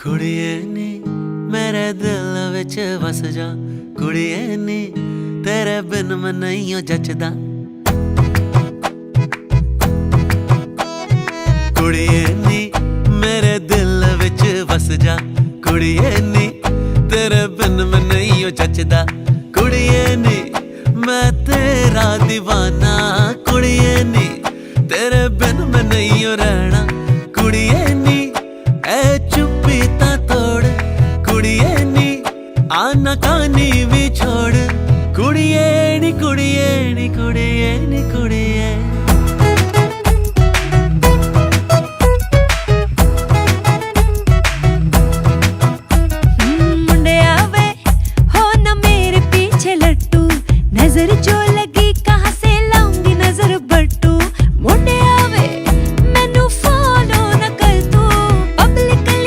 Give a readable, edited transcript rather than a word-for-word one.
कुड़िए नी मेरे दिल विच वस जा, कुड़िए नी तेरे बिन मैं नहीं हो जचदा। कुड़िए नी मेरे दिल विच वस जा, कुड़िए नी तेरे बिन मैं नहीं हो जचदा। कुड़िए नी मैं तेरा दीवाना, कुड़िए नी तेरे बिन मैं नहीं हो रहना। कुड़िए नी ऐ चुप्पी ता तोड़, कुड़िए नी आना कानी भी छोड़। कुड़िए नी कुड़िए नी कुड़िए नी कुड़िए